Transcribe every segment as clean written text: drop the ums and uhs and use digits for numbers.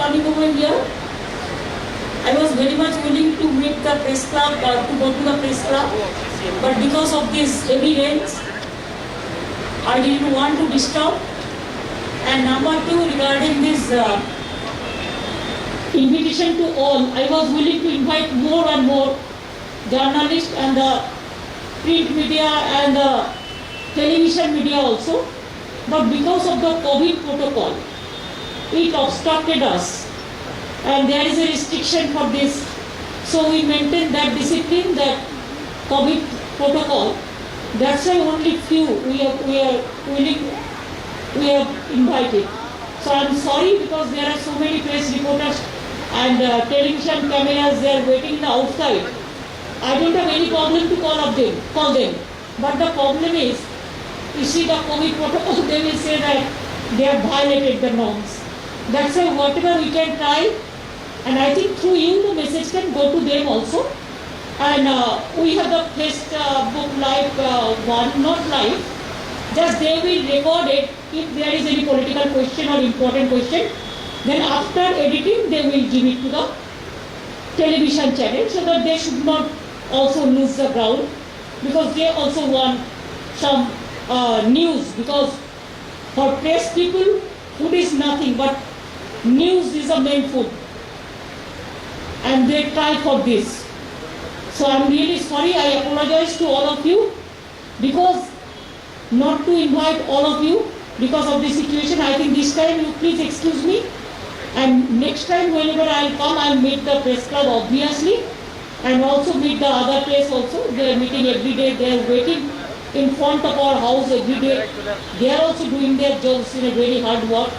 coming over here. I was very much willing to meet the press club or to go to the press club, but because of this heavy rains, I didn't want to disturb. And number two, regarding this invitation to all, I was willing to invite more and more journalists and the print media and the television media also. But because of the COVID protocol, it obstructed us. And there is a restriction for this. So we maintain that discipline, that COVID protocol. That's why only few we are invited. So I'm sorry because there are so many press reporters and television cameras, they are waiting outside. I don't have any problem to call them. But the problem is, you see the COVID protocol, they will say that they have violated the norms. That's why whatever we can try, and I think through you the message can go to them also. And we have the Facebook Live one, not live, just they will record it if there is any political question or important question. Then after editing, they will give it to the television channel so that they should not also lose the ground, because they also want some news, because for press people, food is nothing, but news is the main food. And they try for this. So I'm really sorry, I apologize to all of you, because not to invite all of you because of this situation. I think this time you please excuse me. And next time whenever I'll come, I'll meet the press club obviously, and also meet the other place also. They are meeting every day, they are waiting in front of our house every day. They are also doing their jobs in a very hard work.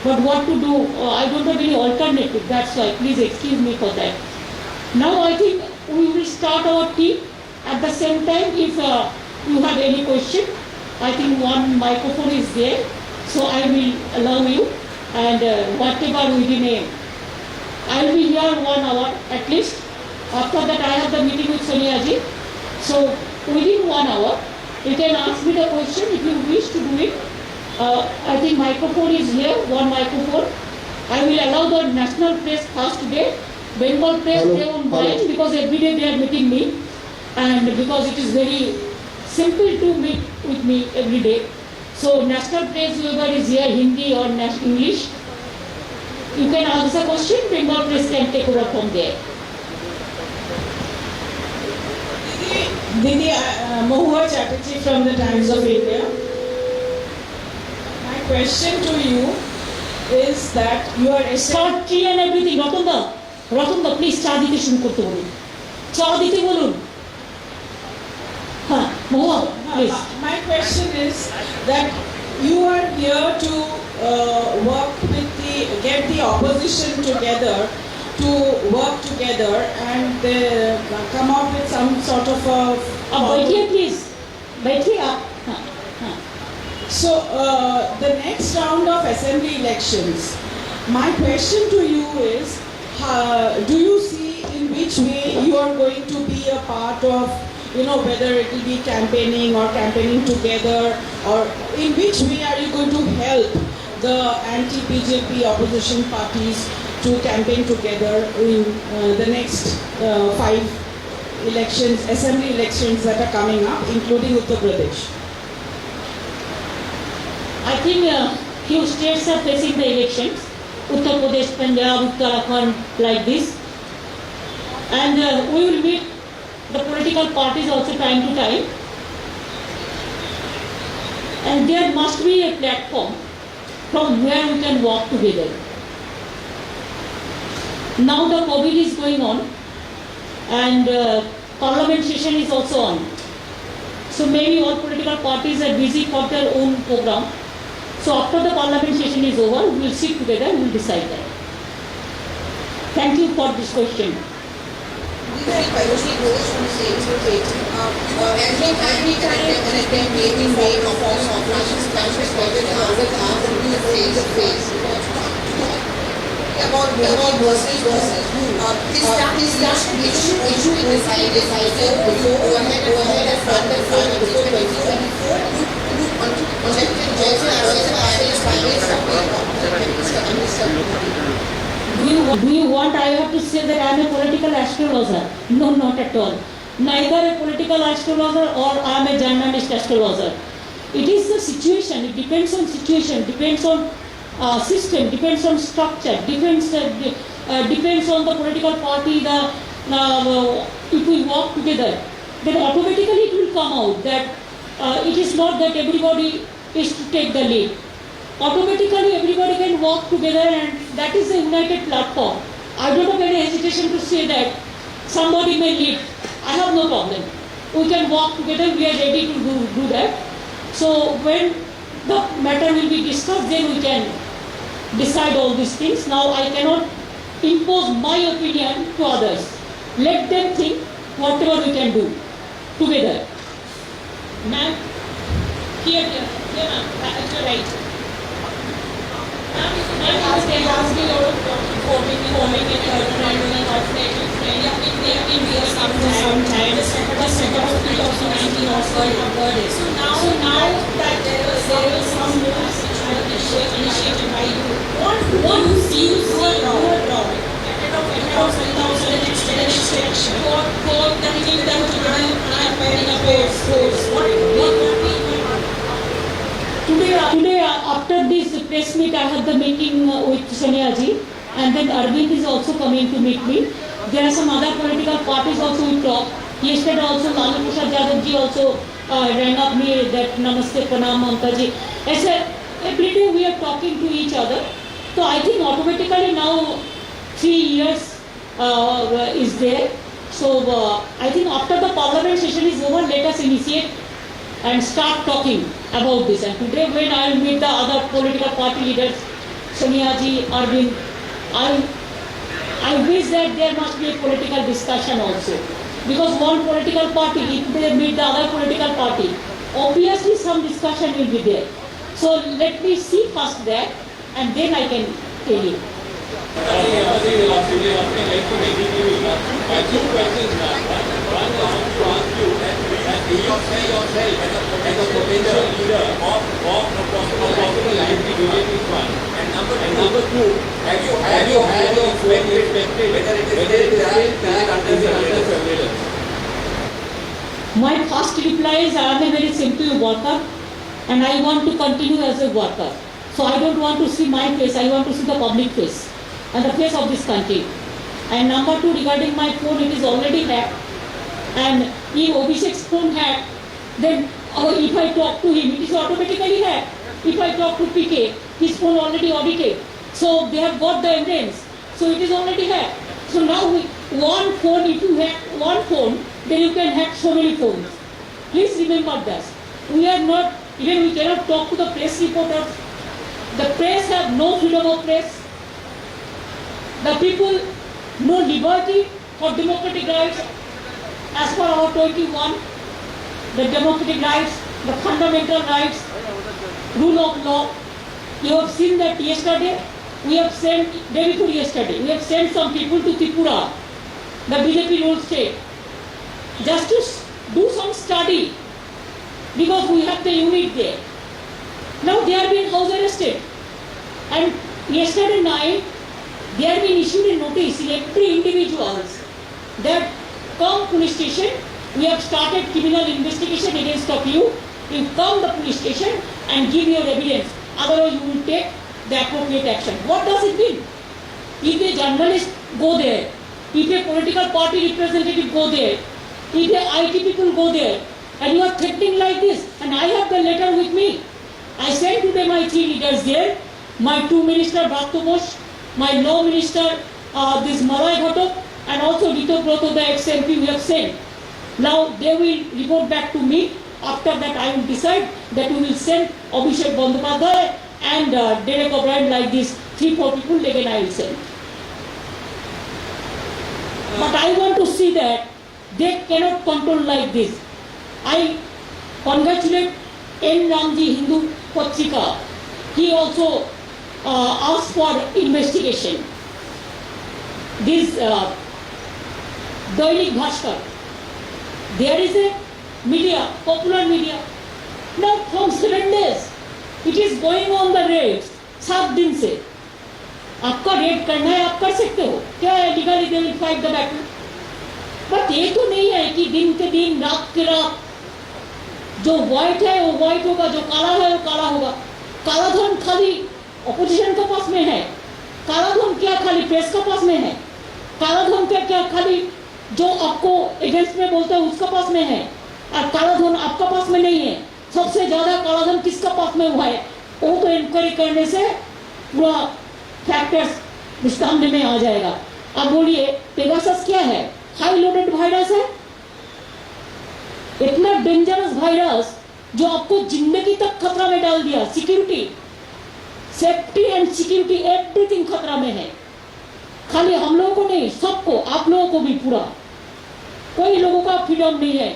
But what to do? I don't have any alternative. That's why. Please excuse me for that. Now I think we will start our tea. At the same time, if you have any question, I think one microphone is there. So I will allow you. And whatever within a, I will be here 1 hour at least. After that, I have the meeting with Sonia ji. So within 1 hour, you can ask me the question if you wish to do it. I think microphone is here, one microphone. I will allow the national press first today. Bengal press, they won't mind because every day they are meeting me. And because it is very simple to meet with me every day. So national press, whoever is here, Hindi or English, you can ask the question, Bengal press can take over from there. Didi, Mahua Chatterjee from the Times of India. My question to you is that you are Start tea and everything. Ratunda, please, cha dite shuru korte bolun. Cha dite bolun. Mahua, please. My question is that you are here to work with get the opposition together, to work together and come up with some sort of a... Baithiye please. Baithiye aap. So the next round of assembly elections, my question to you is, do you see in which way you are going to be a part of, whether it will be campaigning or campaigning together, or in which way are you going to help the anti-BJP opposition parties to campaign together in the next 5 elections, assembly elections that are coming up, including Uttar Pradesh? I think few states are facing the elections. Uttar Pradesh, Punjab, Uttarakhand, like this. And we will meet the political parties also time to time. And there must be a platform from where we can work together. Now the COVID is going on and parliament session is also on. So maybe all political parties are busy for their own program. So after the parliament session is over, we will sit together and we will decide that. Thank you for this question. About versus this issue be decided before go ahead and start the before 2024. Also, Do you want I have to say that I am a political astrologer? No, not at all. Neither a political astrologer or I am a journalist astrologer. It is the situation. It depends on situation. Depends on system. Depends on structure. Depends on the political party. If we work together, then automatically it will come out that it is not that everybody is to take the lead. Automatically everybody can work together, and that is a united platform. I don't have any hesitation to say that somebody may lead. I have no problem. We can work together. We are ready to do that. So when the matter will be discussed, then we can decide all these things. Now I cannot impose my opinion to others. Let them think whatever we can do together. Ma'am, here, ma'am, at your right. Ma'am, ask me a lot of forming a girlfriend and an alternative friend. They have been here sometime. The set of 2019 also heard it. So now that there was some moves which were initiated by you, what do you see wrong? The next election, for the meeting them to run in a force. Today, after this press meet, I had the meeting with Sonia ji, and then Arvind is also coming to meet me. There are some other political parties also we talk. Yesterday also Lalu Prasad Yadav ji also rang up me that Namaste Pranam Mamta ji. Every day we are talking to each other. So I think automatically now 3 years is there. So I think after the parliament session is over, let us initiate and start talking about this. And today when I will meet the other political party leaders, Sonia ji, Arvind, I wish that there must be a political discussion also. Because one political party, if they meet the other political party, obviously some discussion will be there. So let me see first that, and then I can tell you. Two questions, ma'am. One is to ask you that you say yourself as a potential leader of a possible likely BJP one. And number two, have you had your friend respected whether it is still under surveillance? My first reply is I am a very simple worker and I want to continue as a worker. So I don't want to see my face, I want to see the public face and the face of this country. And number two, regarding my phone, it is already hacked. And if Abhishek's phone hacked, then if I talk to him, it is automatically hacked. If I talk to PK, his phone already audited. So they have got the evidence. So it is already hacked. So now one phone, if you hack one phone, then you can hack so many phones. Please remember that. We are not, even we cannot talk to the press reporters. The press have no freedom of press. The people, no liberty for democratic rights. As per our 21, the democratic rights, the fundamental rights, rule of law. You have seen that yesterday, we have sent, day before yesterday, we have sent some people to Tripura, the BJP ruled state, just to do some study, because we have the unit there. Now they are being house arrested. And yesterday night, they have been issued a notice in every individuals that come police station, we have started criminal investigation against of you. You come the police station and give your evidence. Otherwise you will take the appropriate action. What does it mean? If a journalist go there, if a political party representative go there, if a IT people go there, and you are threatening like this, and I have the letter with me. I sent to them my 3 leaders there, my 2 minister, Bhakto Bosch, my law minister, this Malay Ghatok, and also Rito Broto, the ex-MP, we have sent. Now they will report back to me. After that I will decide that we will send Abhishek Bandyopadhyay and Derek O'Brien like this, 3-4 people, again I will send. But I want to see that they cannot control like this. I congratulate N. Ramji Hindu Patrika. He also asked for investigation. This Dainik Bhaskar, there is a media, popular media. Now from 7 days, it is going on the raids, 7 दिन से. आपका red करना है, आप कर सकते हो, क्या है, legally they will fight the battle. But ये तो नहीं है कि दिन के दिन, रात के रात, जो व्हाइट है वो व्हाइट होगा, जो काला है वो काला होगा। काला धन खाली ऑपोजिशन के पास में है, काला धन क्या खाली प्रेस के पास में है, काला धन क्या खाली जो आपको अगेंस्ट में बोलते हैं उसका पास में है, और काला धन आपका पास में नहीं है। सबसे ज्यादा काला धन किसका पास में हुआ है, वो तो इंक्वायरी करने से पूरा फैक्टर्स सामने में आ जाएगा। अब बोलिए पेगासस क्या है, हाई लोडेड वायरस है, इतना डेंजरस वायरस जो आपको जिंदगी तक खतरा में डाल दिया। Security, safety and security everything खतरा में है। खाली हम लोगों को नहीं, सबको, आप लोगों को भी पूरा, कोई लोगों का फ्रीडम नहीं है।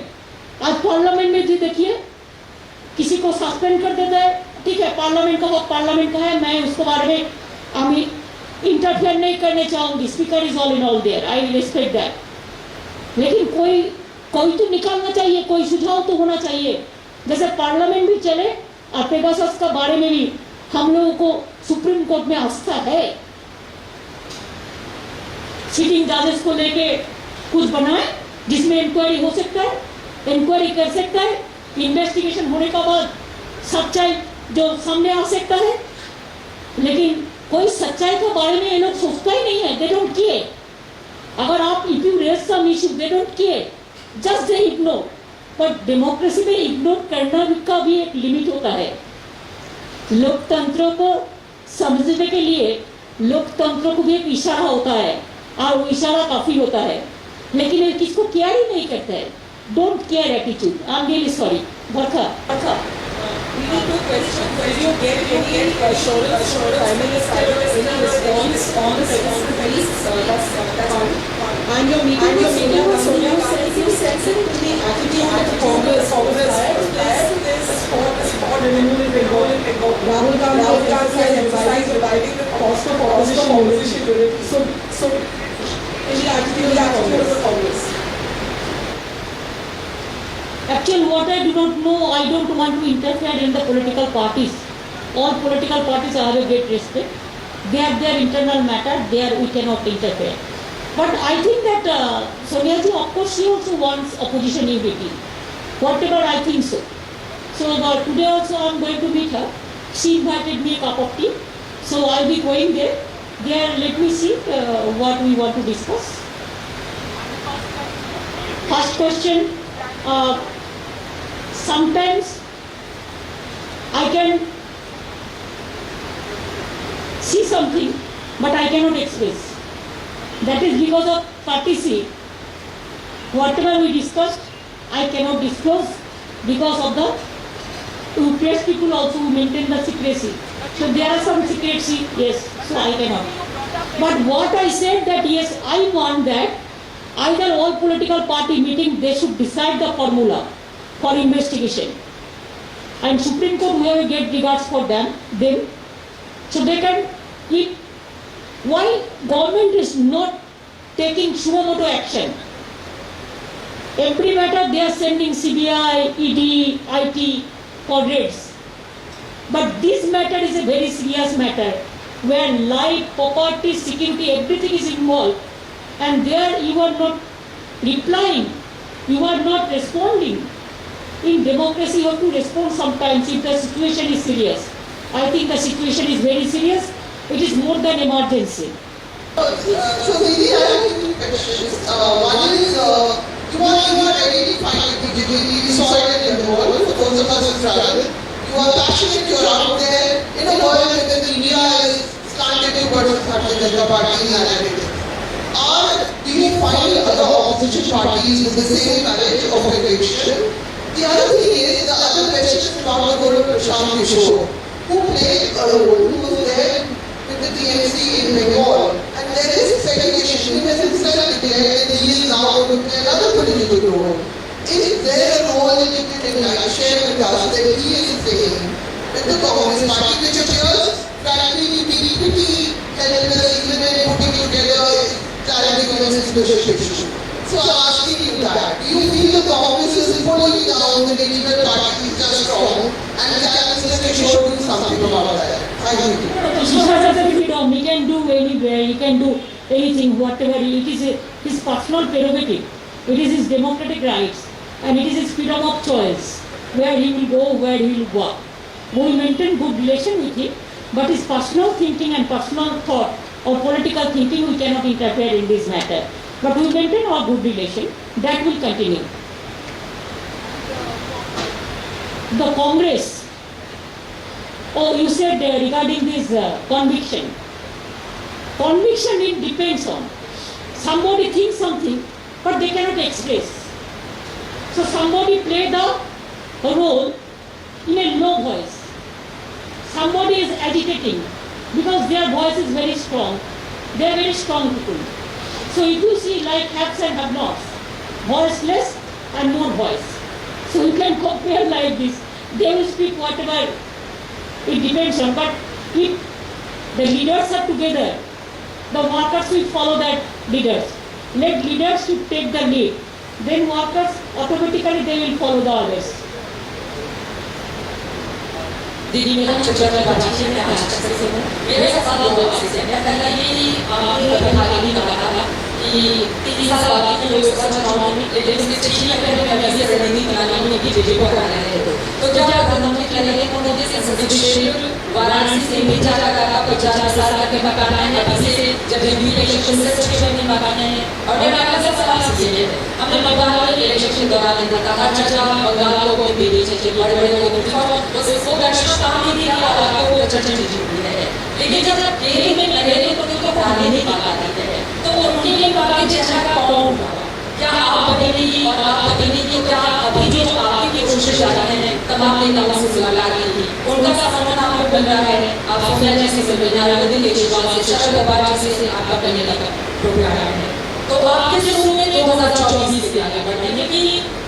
आज पार्लियामेंट में भी देखिए, किसी को सस्पेंड कर देता है, ठीक है, पार्लियामेंट का वक्त पार्लियामेंट का है, मैं उसके बारे में हम इंटरफेयर नहीं करने चाहूंगी, speaker is all in all there, I respect that. लेकिन कोई तो निकालना चाहिए, कोई सुझाव तो होना चाहिए। जैसे पार्लियामेंट भी चले और पेगासस का बारे में भी हम लोगों को सुप्रीम कोर्ट में आस्था है, सिटिंग जजेस को लेके कुछ बनाए जिसमें इंक्वायरी हो सकता है, इंक्वायरी कर सकता है, इन्वेस्टिगेशन होने के बाद सच्चाई जो सामने आ सकता है। लेकिन कोई सच्चाई के बारे में ये लोग सोचता ही नहीं है, दे डोंट केयर। अगर आप if you raise some issue, they don't care, just they ignore. पर डेमोक्रेसी में इग्नोर करना का भी एक लिमिट होता है। लोकतंत्र को समझने के लिए लोकतंत्र को भी एक इशारा होता है, और वो इशारा काफी होता है, लेकिन ये किसको केयर ही नहीं करता है। Don't care attitude, I am really sorry. Barkha We have two questions. Will you get any assurance from the Prime Minister in response on the police? That's one. And your meeting with Sonia Gandhi, you sensitive to the attitude of Congress this for removal in Bengal. Rahul Gandhi has emphasized reviving the cost of opposition unity. So, in the attitude of the Congress. Actually, what I do not know, I don't want to interfere in the political parties. All political parties have a great respect. They have their internal matter. There we cannot interfere. But I think that Sonia ji, of course, she also wants opposition unity. Whatever, I think so. So today also I am going to meet her. She invited me a cup of tea. So I will be going there. There, let me see what we want to discuss. First question. Sometimes I can see something, but I cannot express. That is because of courtesy. Whatever we discussed, I cannot disclose because of the press people also who maintain the secrecy. So there are some secrecy, yes, so I cannot. But what I said that yes, I want that either all political party meeting, they should decide the formula for investigation. And Supreme Court, we have a great regards for them, so they can, why government is not taking suo motu action? Every matter they are sending CBI, ED, IT for raids. But this matter is a very serious matter where life, property, security, everything is involved. And there you are not replying, you are not responding. In democracy you have to respond sometimes if the situation is serious. I think the situation is very serious. It is more than emergency. So maybe I have two questions. One is, you are identifying the soil in the world for those of us who travel. You are passionate, you are out there in a world where the media is slanted towards Bharatiya Janata Party and everything. Do you find other opposition parties with the same courage of conviction? The other thing is, the other question from the Guru Prashant Kishore, who played a role, who was there with the TMC in Bengal, and there is speculation, he has himself declared that he is now going to play another political role. Is there a role that you can share with us that he is playing with the Congress Party, which appears, frankly, to be pretty helpless even when putting together clarity against this issue? So I'm asking you, doing that? Do you feel the Congress is pulling down the Democratic Party is just strong and the Cabinet should do something about that? Thank you. He has a freedom. He can do anywhere. He can do anything, whatever. It is his personal prerogative. It is his democratic rights, and it is his freedom of choice where he will go, where he will work. We will maintain good relation with him, but his personal thinking and personal thought or political thinking, we cannot interfere in this matter. But we maintain our good relation. That will continue. The Congress. Oh, you said regarding this conviction. Conviction, it depends on. Somebody thinks something, but they cannot express. So somebody played a role in a low voice. Somebody is agitating because their voice is very strong. They are very strong people. So if you see like haves and have-nots, voiceless and more voice. So you can compare like this. They will speak whatever. It depends on, but if the leaders are together, the workers will follow that leaders. Let leaders should take the lead. Then workers automatically they will follow the others. दीदी मेरा चचा का बच्चे ने आज तक से मेरे साथ बहुत अच्छे हैं पहले ही आपने बता दी था कि 3 साल बाद की लोकसभा चुनाव में इलेक्शन से 6 महीने पहले से रणनीति बनाने की बीजेपी को करना है तो क्या प्रधानमंत्री कह रहे हैं मोदी से शेड्यूल वाराणसी से नीचा लगा 50 साल के मकान है अभी से जब भी इलेक्शन से 6 महीने मकान है और मेरा अगला सवाल ये है हमने बंगाल के इलेक्शन दौरान देखा था चर्चा बंगाल को बीजेपी से बड़े बड़े लोग उसको दर्शक काम नहीं किया आपको चर्चा जीती है लेकिन जब केरल में लगे तो उनको पढ़ाने नहीं पाते थे तो उनके लिए बात चर्चा का कौन क्या आप बदलेंगे और आप बदलेंगे क्या अभी जो आपकी कोशिश कर रहे हैं तमाम नेताओं से लगा रही थी उनका सामना आप बन रहा है आप सोनिया जी से संविधान आवेदन के शुरुआत से शरद पवार जी से आपका करने का प्रोग्राम है तो आपके शुरू में 2024 से आगे बढ़ने की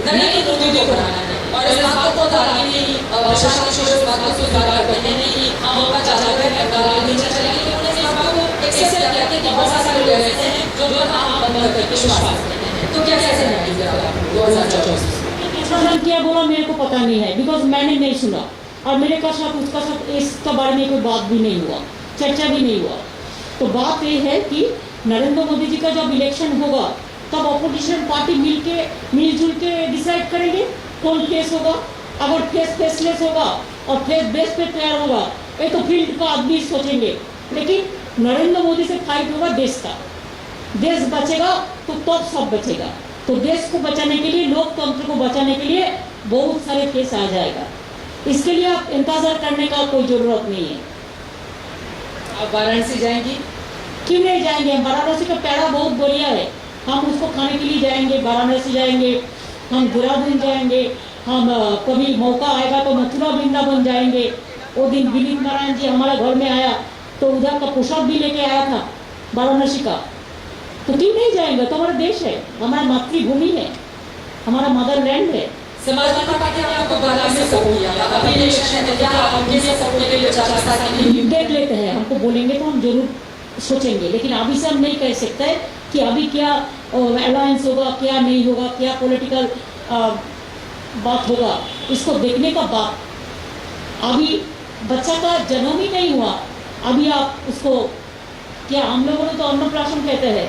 नए मुद्दों को बनाना है और इस बात को ताकि प्रशासन की इस बात को स्वीकार करने नहीं हम आपका चाचा है बंगाल में चर्चा की उन्होंने इस बात को एक्सेप्ट किया कि बहुत सारे लोग ऐसे हैं जो हम बंद करके विश्वास करते हैं तो क्या कैसे लगेगा 2024 क्या बोला मेरे को पता नहीं है बिकॉज मैंने नहीं सुना और मेरे का साथ उसका साथ इसका बारे में कोई बात भी नहीं हुआ चर्चा भी नहीं हुआ तो बात ये है कि नरेंद्र मोदी जी का जब इलेक्शन होगा तब अपोजिशन पार्टी मिलजुल के डिसाइड करेंगे कौन फेस होगा अगर फेस फेसलेस होगा और फेस बेस पे तैयार होगा ये तो फील्ड का आदमी सोचेंगे लेकिन नरेंद्र मोदी से फाइट होगा देश का देश बचेगा तो तब सब बचेगा तो देश को बचाने के लिए लोकतंत्र को बचाने के लिए बहुत सारे केस आ जाएगा इसके लिए आप इंतजार करने का कोई जरूरत नहीं है आप वाराणसी जाएंगी क्यों नहीं जाएंगे वाराणसी का पेड़ा बहुत बढ़िया है हम उसको खाने के लिए जाएंगे वाराणसी जाएंगे हम देहरादून जाएंगे हम कभी मौका आएगा तो मथुरा वृंदावन जाएंगे वो दिन विनीत नारायण जी हमारे घर में आया तो उधर का प्रसाद भी लेके आया था वाराणसी का तो क्यों नहीं जाएंगे तो हमारा देश है हमारा मातृभूमि है हमारा मदरलैंड है समाजवादी पार्टी ने आपको वाराणसी से सपोर्ट किया अभी इलेक्शन में क्या उनके लिए सपोर्ट के लिए 4 साल की देख लेते हैं हमको बोलेंगे तो हम जरूर सोचेंगे लेकिन अभी से हम नहीं कह सकते कि अभी क्या अलायंस होगा क्या नहीं होगा क्या पॉलिटिकल बात होगा इसको देखने का बात अभी बच्चा का जन्म ही नहीं हुआ अभी आप उसको क्या हम लोगों ने तो अन्नप्राशन कहते हैं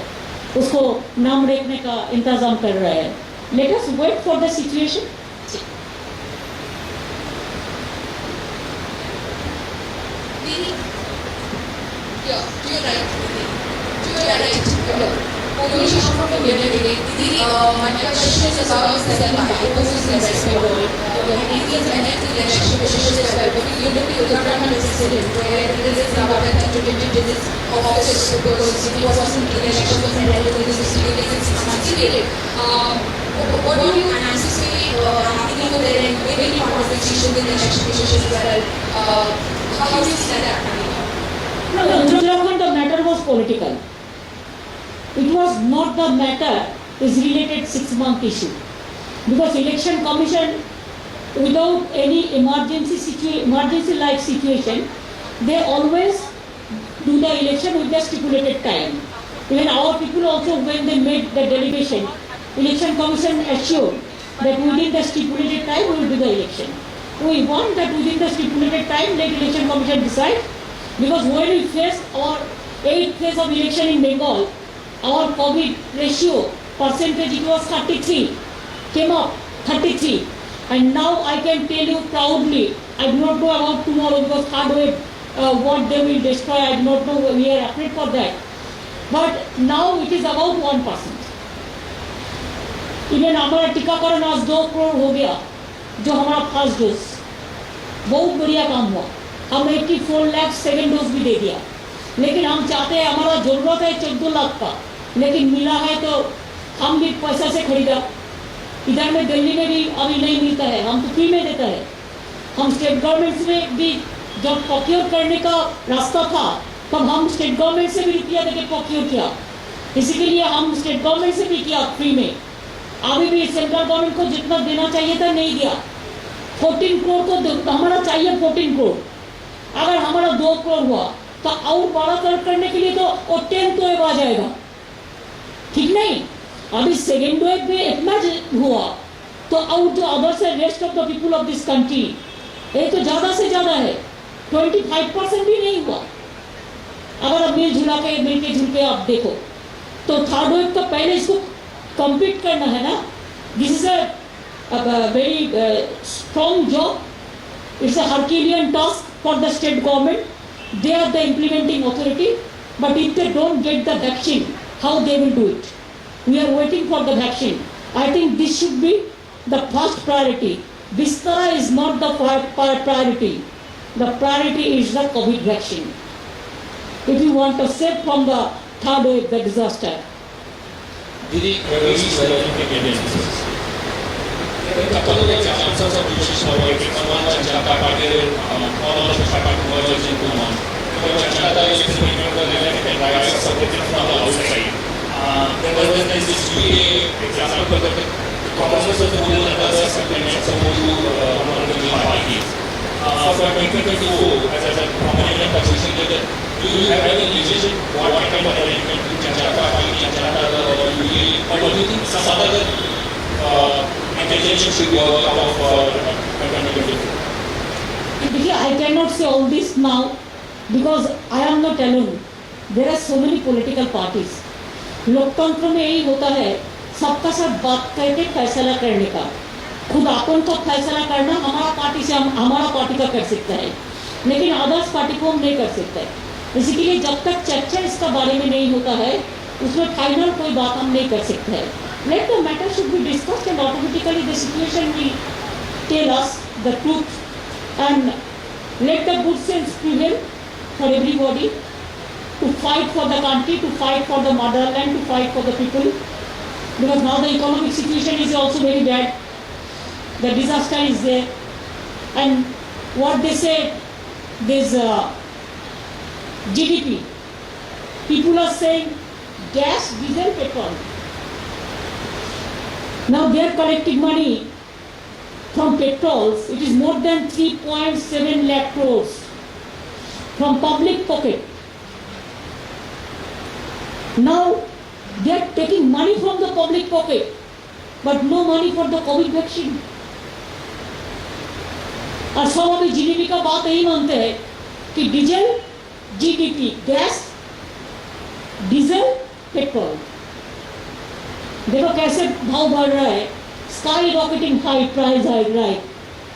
उसको नाम रखने का इंतजाम कर रहे हैं let us wait for the situation What do you anticipate happening over there and maybe conversation with the election officials as well? How do you see that happening? No, Uttarakhand, the matter was political. It was not the matter is related 6-month issue. Because election commission, without any emergency-like situation, they always do the election with the stipulated time. Even our people also, when they made the delegation, Election Commission assured that within the stipulated time we will do the election. We want that within the stipulated time let Election Commission decide, because when we faced our 8th phase of election in Bengal, our COVID ratio percentage it was 33, came up 33, and now I can tell you proudly, I do not know about tomorrow because third wave, what they will destroy, I do not know, we are afraid for that. But now it is about 1%. Even हमारा टीकाकरण आज 2 करोड़ हो गया, जो हमारा first dose, बहुत बढ़िया काम हुआ। हम 84 लाख सेकेंड डोज भी दे दिया, लेकिन हम चाहते हैं, हमारा जरूरत है 14 लाख का, लेकिन मिला है तो हम भी पैसा से खरीदा। इधर में दिल्ली में भी अभी नहीं मिलता है, हम तो फ्री में देता है। हम स्टेट गवर्नमेंट में भी जब प्रोक्योर करने का रास्ता था, तब हम स्टेट गवर्नमेंट से भी रुपया देके प्रोक्योर किया, इसी के लिए हम स्टेट गवर्नमेंट से भी किया फ्री में। अभी भी सेंट्रल गवर्नमेंट को जितना देना चाहिए था नहीं दिया। 14 करोड़ को हमारा चाहिए 14 करोड़, अगर हमारा 2 करोड़ हुआ तो और 12 करोड़ करने के लिए तो और 10 वेव आ जाएगा, ठीक नहीं? अभी सेकेंड वेव में इतना हुआ तो और जो अदर्स है, rest of the people of this country, ये तो ज्यादा से ज्यादा है, 25% भी नहीं हुआ। अगर अब मिलके झुलके आप देखो तो थर्ड वेव तो पहले इसको कंप्लीट करना है ना। This is a very strong job, it's a herculean task for the state government, they are the implementing authority, but if they don't get the vaccine, how they will do it? We are waiting for the vaccine. I think this should be the first priority. Bistara is not the priority. The priority is the COVID vaccine. If you want to save from the third wave, the disaster. Didi, couple of examples of issues for one Janata Party all of the party mergers into one. Janata is speaking the left and right supported from the outside. There was this UPA example that the Congress of the Women and other supplements supposed to one of the main parties. For 2024, as a prominent position, do you have any vision what kind of arrangement with Janata Party, Janata or UPA, or do you think some other intelligence should work out for 2024? I cannot say all this now because I am not alone. There are so many political parties. लोकतंत्र में यही होता है, सबका सब बात करके फैसला करने का। खुद अपन को फैसला करना हमारा पार्टी से हमारा पार्टी का कर सकता है, लेकिन अदर्स पार्टी को हम नहीं कर सकते। इसी के लिए जब तक चर्चा इसका बारे में नहीं होता है, उसमें फाइनल कोई बात हम नहीं कर सकते हैं। Let the matter should be discussed and automatically the situation will tell us the truth, and let the good sense prevail for everybody to fight for the country, to fight for the motherland, to fight for the people, because now the economic situation is also very bad. The disaster is there, and what they say, this GDP, people are saying gas, diesel, petrol. Now they are collecting money from petrols. It is more than 3.7 lakh crores from public pocket. Now they are taking money from the public pocket, but no money for the COVID vaccine. और सब अभी GDP का बात यही मानते हैं कि diesel, GDP, gas, diesel, petrol, देखो कैसे भाव बढ़ रहा है, sky rocketing high price high right,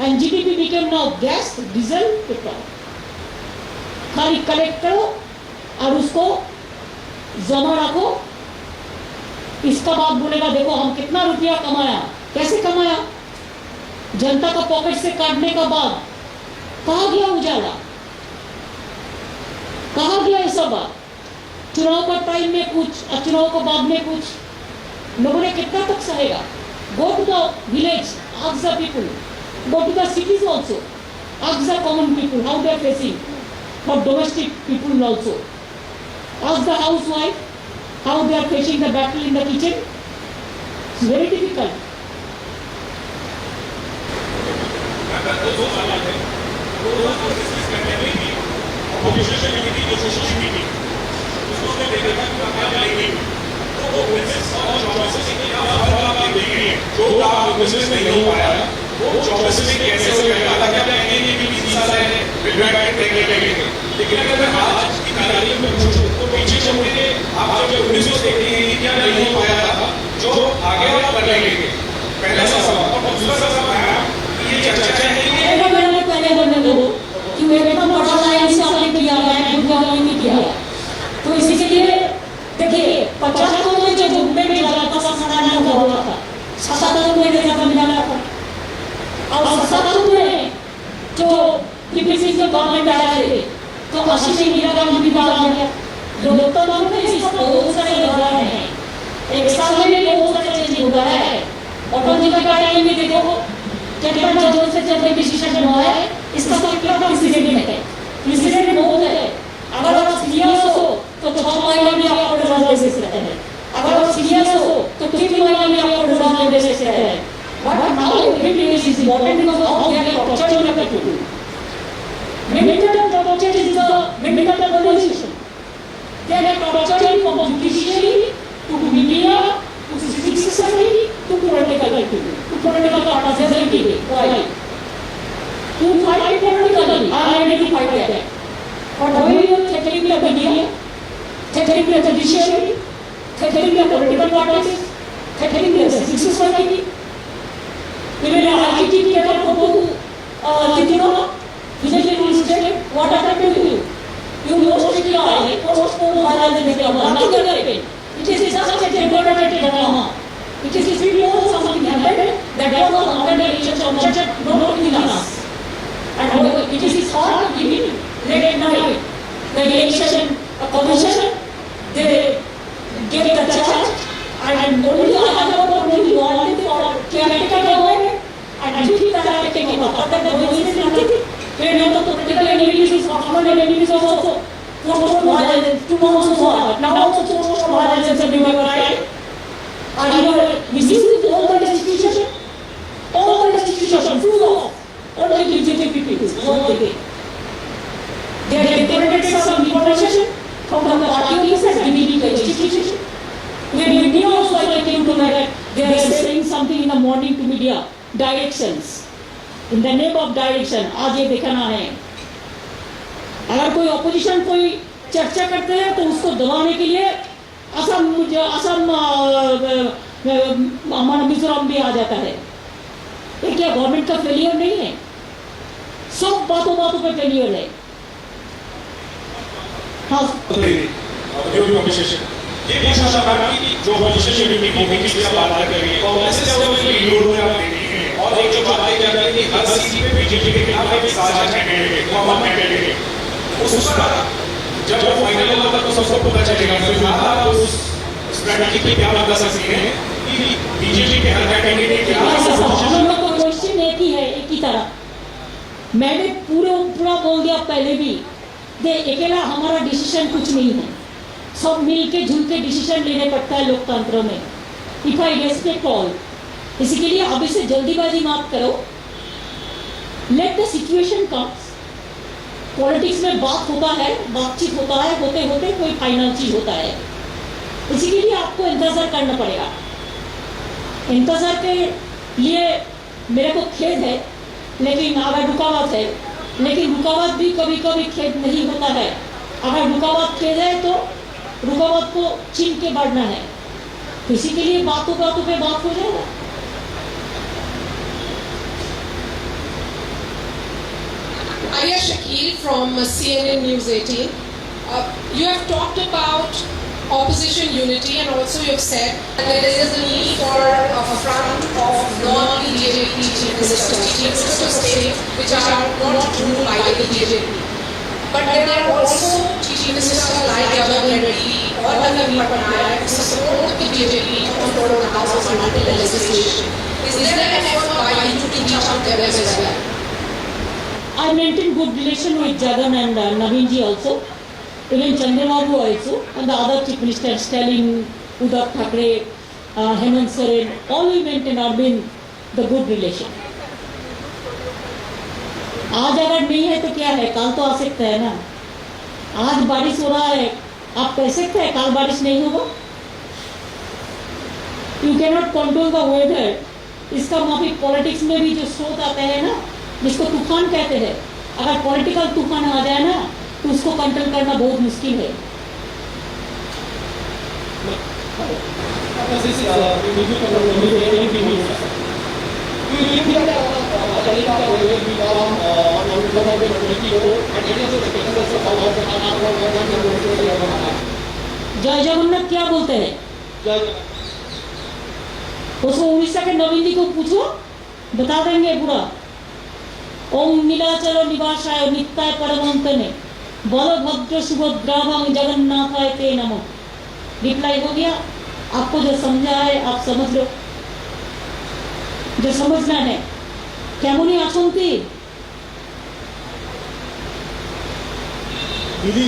and GDP became now gas, diesel, petrol. खाली कलेक्ट करो और उसको जमा रखो, इसका बाद बोलेगा देखो हम कितना रुपया कमाया, कैसे कमाया, जनता का पॉकेट से काटने का बाद कहाँ गया उजाला, कहाँ गया ये सब बात? चुनाव का टाइम में कुछ और चुनाव के बाद में कुछ, लोगों ने कितना तक सहेगा? Go to the village, ask the people. Go to the cities also, ask the common people how they are facing. For domestic people also, ask the housewife how they are facing the battle in the kitchen. It's very difficult. उसको business नहीं हो पाया वो 24 में कैसे हो जाएगा? ताकि आप कहेंगे कि 20 साल है लेकिन अगर मैं आज की तारीख में पूछूं तो पीछे चलते हैं आप जब 1900 देखते हैं कि क्या नहीं हो पाया था जो आगे आप कर लेंगे। पहला सवाल। और दूसरा सवाल है ये चर्चा है मैंने पहले बोलने दो कि मेरे को पढ़ा लाइन से आपने किया है नहीं किया है। तो इसी के लिए देखिए 75 में जो मूवमेंट लगा था समाधान हुआ था 77 में जगह मिला था और 77 में जो पीपीसी के गवर्नमेंट आए थे तो 80 में इंदिरा गांधी भी आ गया। लोकतंत्र में इसका बहुत सारे बदलाव हैं। एक साल में बहुत सारे चेंज हुआ है। ऑटो जी का टाइम में देखो कितना जोर से चल रही डिसीजन हुआ है। इसका मतलब प्रेसिडेंट में है। प्रेसिडेंट बहुत है। अगर आप सीरियस हो तो 6 महीने में आपको एडवांस दे सकते हैं। अगर आप सीरियस हो तो 3 महीने में आपको एडवांस दे सकते हैं। But now everything is important because of how they are torturing the people. Medical torture is the medical revolution. They are torturing from judiciary to media to civic society to political people to political parties. Why? To fight politically, I am ready to fight that. But why you are threatening the media, threatening the judiciary, threatening the political parties, threatening the civic society? Even IIT cannot go to Tripura, visit the state. What happened to you? You lost it all. Postpone violence in the drama. Nothing happened. It is just a temporary drama. It is if you know something happened, that was under the election, not in us. And it is hard to believe. Late at night, the election commission, they get the charge, and only I have only wanted for caretaker government, and I think that I am taking up. But the government is nothing. They know the political enemies is common enemies also. Violence, 2 months of war. Now also violence is everywhere, right? And you are misusing all the institutions, full of all the legitimate people. What they did. They have generated some information from the party office and giving it to the institution. When media also I came to know that they are saying something in the morning to media, directions. In the name of direction, आज ये दिखाना है। अगर कोई opposition कोई चर्चा करते हैं तो उसको दबाने के लिए असम हमारा मिजोरम भी आ जाता है। ये क्या गवर्नमेंट का फेलियर नहीं है? सब बातों पे फेलियर है। हाँ जो भी ऑपोजिशन ये पूछना चाहता था कि जो ऑपोजिशन यूनिटी की बात कर रही है कांग्रेस से जो लीड में आप देखते हैं और एक जो बात है कि हर सीट पे बीजेपी के खिलाफ एक साझा कैंडिडेट कैंडिडेट उस पर जब फाइनल होगा तो सबको पता चलेगा फिर आप उस स्ट्रेटजी पे क्या बता सकते हैं कि बीजेपी के हर कैंडिडेट क्या हम लोग को क्वेश्चन एक ही है, एक ही तरह। मैंने पूरा बोल दिया पहले भी, अकेला हमारा डिसीजन कुछ नहीं है, सब मिलके जुल के डिसीजन लेने पड़ता है लोकतंत्र में। इफ आई रेस्पेक्ट ऑल, इसी के लिए अभी से जल्दीबाजी मत करो। Let the situation comes. Politics में बातचीत होता है, होते होते कोई फाइनल चीज होता है। इसी के लिए आपको इंतजार करना पड़ेगा। इंतजार के लिए मेरे को खेद है, लेकिन अगर रुकावट है, लेकिन रुकावट भी कभी कभी खेद नहीं होता है। अगर रुकावट खेद है तो रुकावट को छीन के बढ़ना है। इसी के लिए बातों पे बात हो जाएगा। Arya Shakil from CNN News 18. You have talked about opposition unity and also you have said that there is a need for a front of non-BJP chief ministers of state which are not ruled by the BJP. But there are also chief ministers like Yavan Reddy or Naveen Patnaik who support the BJP on the House of legislation. Is there an effort by you to reach out to them as well? I maintain good relation with Jagan and Naveen ji also, even Chandrababu also, and the other chief ministers, Stalin, Uddhav Thackeray, Hemant Soren, all we maintain are been the good relation. आज अगर नहीं है तो क्या है, कल तो आ सकता है ना। आज बारिश हो रहा है, आप कह सकते हैं कल बारिश नहीं होगा। You cannot control the weather, इसका माफिक पॉलिटिक्स में भी जो स्रोत आते हैं ना, जिसको तूफान कहते हैं, अगर पॉलिटिकल तूफान आ जाए ना तो उसको कंट्रोल करना बहुत मुश्किल है। जय जगन्नाथ क्या बोलते हैं? उसको उड़ीसा के नवीन जी को पूछो, बता देंगे पूरा। ओम नीलाचल निवासाय नित्याय परमंतने बलभद्र सुभद्राभं जगन्नाथाय ते नमः। रिप्लाई हो गया? आपको जो समझा है आप समझ लो, जो समझना है। केमनी आसंती दीदी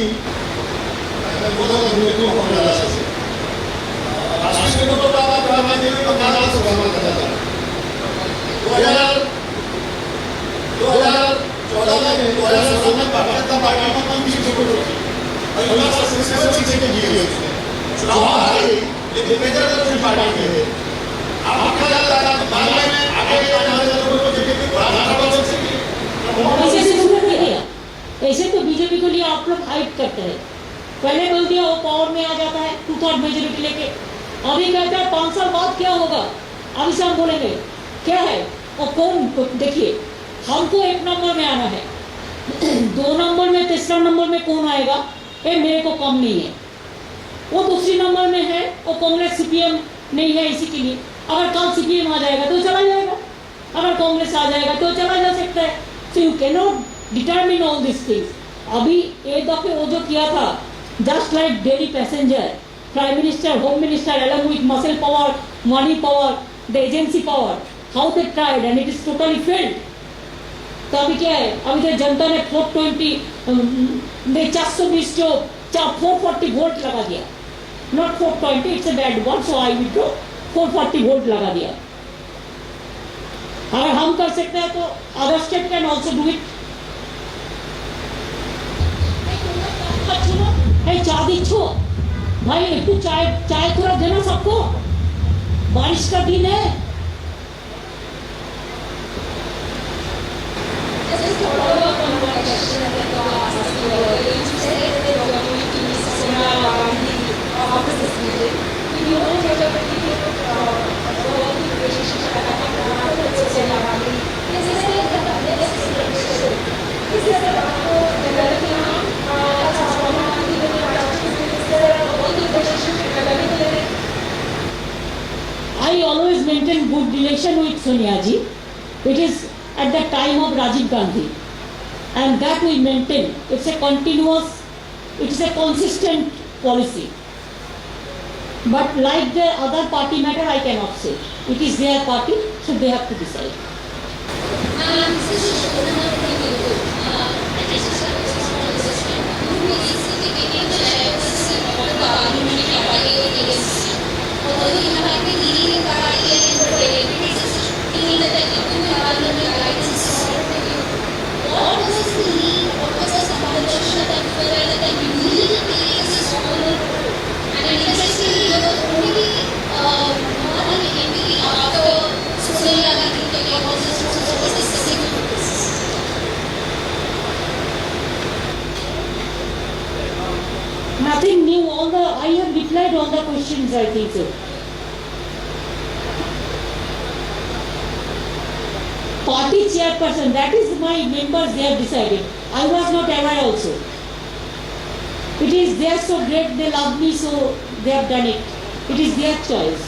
ऐसे तो बीजेपी के लिए आप लोग फाइट करते हैं। पहले बोल दिया वो पावर में आ जाता है 2/3 मेजोरिटी लेके, अभी कहता है 5 साल बाद क्या होगा। अभी से हम बोलेंगे क्या है और कौन। देखिए हमको 1 नंबर में आना है, 2 नंबर में, तीसरा नंबर में कौन आएगा ये मेरे को कम नहीं है। वो दूसरी नंबर में है, वो कांग्रेस सीपीएम नहीं है इसी के लिए। अगर कल सीपीएम आ जाएगा तो चला जाएगा, अगर कांग्रेस आ जाएगा तो चला जा सकता है। So you can not determine all this things. अभी एक दफे वो जो किया था, just like daily passenger, prime minister, home minister along with muscle power, money power, the agency power, how they tried and it is totally failed। तो अभी क्या है, अभी तो जनता ने 420 ने 420 जो 440 वोल्ट लगा दिया, not 420, it's a bad word so I withdraw, 440 volt लगा दिया। अगर हम कर सकते हैं तो other state can also do it. चाय दीछो भाई, एक चाय थोड़ा देना सबको, बारिश का दिन है। I always maintain good relation with Sonia ji. It is at the time of Rajiv Gandhi, and that we maintain. It's a continuous, it's a consistent policy. But like the other party matter, I cannot say. It is their party, so they have to decide. Nothing new. I have replied all the questions, I think so. Party chairperson, that is my members, they have decided. I was not aware also. It is they are so great, they love me, so they have done it. It is their choice.